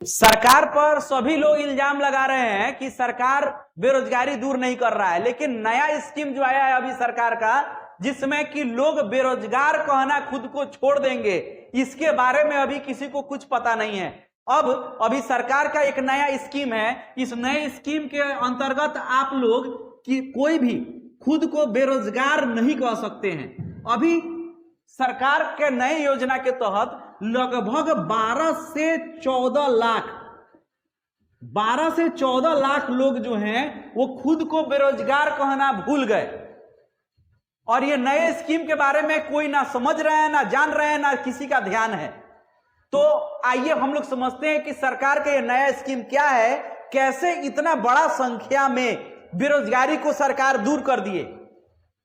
सरकार पर सभी लोग इल्जाम लगा रहे हैं कि सरकार बेरोजगारी दूर नहीं कर रहा है, लेकिन नया स्कीम जो आया है अभी सरकार का, जिसमें कि लोग बेरोजगार कहना खुद को छोड़ देंगे, इसके बारे में अभी किसी को कुछ पता नहीं है। अभी सरकार का एक नया स्कीम है। इस नए स्कीम के अंतर्गत आप लोग कि कोई भी खुद को बेरोजगार नहीं कह सकते हैं। अभी सरकार के नए योजना के तहत लगभग 12 से 14 लाख लोग जो हैं वो खुद को बेरोजगार कहना भूल गए। और ये नए स्कीम के बारे में कोई ना समझ रहे हैं, ना जान रहे हैं, ना किसी का ध्यान है। तो आइए हम लोग समझते हैं कि सरकार का ये नया स्कीम क्या है, कैसे इतना बड़ा संख्या में बेरोजगारी को सरकार दूर कर दिए।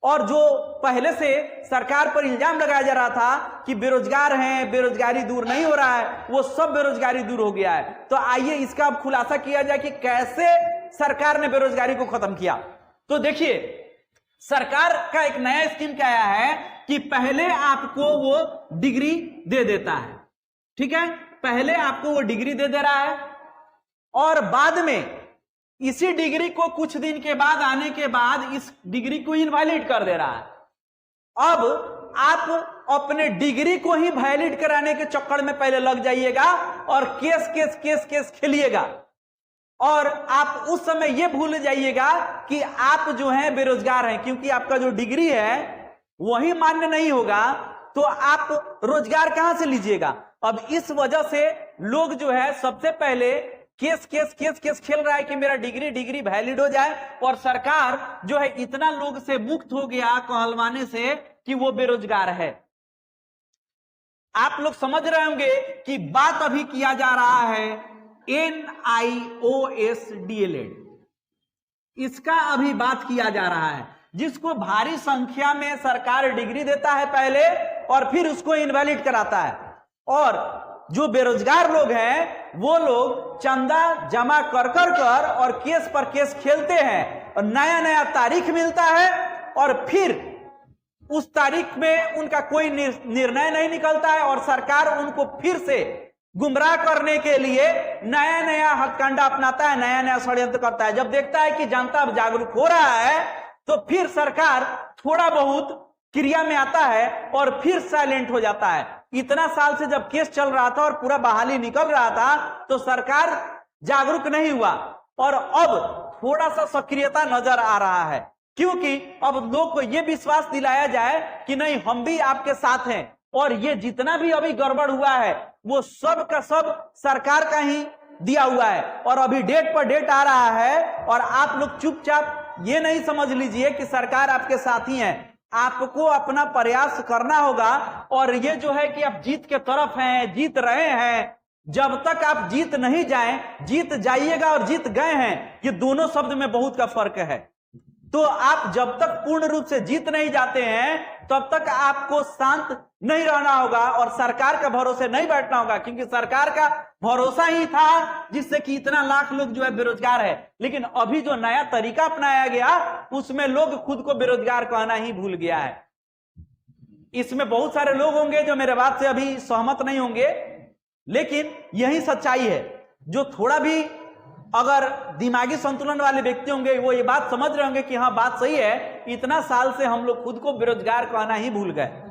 और जो पहले से सरकार पर इल्जाम लगाया जा रहा था कि बेरोजगार हैं, बेरोजगारी दूर नहीं हो रहा है, वो सब बेरोजगारी दूर हो गया है। तो आइए इसका अब खुलासा किया जाए कि कैसे सरकार ने बेरोजगारी को खत्म किया। तो देखिए, सरकार का एक नया स्कीम क्या आया है कि पहले आपको वो डिग्री दे देता है, ठीक है, पहले आपको वो डिग्री दे दे रहा है और बाद में इसी डिग्री को कुछ दिन के बाद आने के बाद इस डिग्री को इनवैलिड कर दे रहा है। अब आप अपने डिग्री को ही वैलिड कराने के चक्कर में पहले लग जाइएगा और केस खेलिएगा, और आप उस समय यह भूल जाइएगा कि आप जो है बेरोजगार हैं, क्योंकि आपका जो डिग्री है वही मान्य नहीं होगा तो आप रोजगार कहां से लीजिएगा। अब इस वजह से लोग जो है सबसे पहले केस खेल रहा है कि मेरा डिग्री वैलिड हो जाए, और सरकार जो है इतना लोग से मुक्त हो गया कहलवाने से कि वो बेरोजगार है। आप लोग समझ रहे होंगे कि बात अभी किया जा रहा है NIOS DLED, इसका अभी बात किया जा रहा है, जिसको भारी संख्या में सरकार डिग्री देता है पहले और फिर उसको इनवैलिड कराता है। और जो बेरोजगार लोग हैं वो लोग चंदा जमा कर और केस पर केस खेलते हैं, और नया तारीख मिलता है और फिर उस तारीख में उनका कोई निर्णय नहीं निकलता है, और सरकार उनको फिर से गुमराह करने के लिए नया हथकंडा अपनाता है, नया षड्यंत्र करता है। जब देखता है कि जनता अब जागरूक हो रहा है तो फिर सरकार थोड़ा बहुत क्रिया में आता है और फिर साइलेंट हो जाता है। इतना साल से जब केस चल रहा था और पूरा बहाली निकल रहा था तो सरकार जागरूक नहीं हुआ, और अब थोड़ा सा सक्रियता नजर आ रहा है, क्योंकि अब लोग को यह विश्वास दिलाया जाए कि नहीं, हम भी आपके साथ हैं, और ये जितना भी अभी गड़बड़ हुआ है वो सब का सब सरकार का ही दिया हुआ है। और अभी डेट पर डेट आ रहा है और आप लोग चुपचाप ये नहीं समझ लीजिए कि सरकार आपके साथ ही है। आपको अपना प्रयास करना होगा, और ये जो है कि आप जीत के तरफ हैं, जीत रहे हैं, जब तक आप जीत नहीं जाएं, जीत जाइएगा और जीत गए हैं, ये दोनों शब्द में बहुत का फर्क है। तो आप जब तक पूर्ण रूप से जीत नहीं जाते हैं तब तक आपको शांत नहीं रहना होगा और सरकार का भरोसे नहीं बैठना होगा, क्योंकि सरकार का भरोसा ही था जिससे कि इतना लाख लोग जो है बेरोजगार है। लेकिन अभी जो नया तरीका अपनाया गया उसमें लोग खुद को बेरोजगार कहना ही भूल गया है। इसमें बहुत सारे लोग होंगे जो मेरे बात से अभी सहमत नहीं होंगे, लेकिन यही सच्चाई है। जो थोड़ा भी अगर दिमागी संतुलन वाले व्यक्ति होंगे वो ये बात समझ रहे होंगे कि हाँ, बात सही है, इतना साल से हम लोग खुद को बेरोजगार कहना ही भूल गए।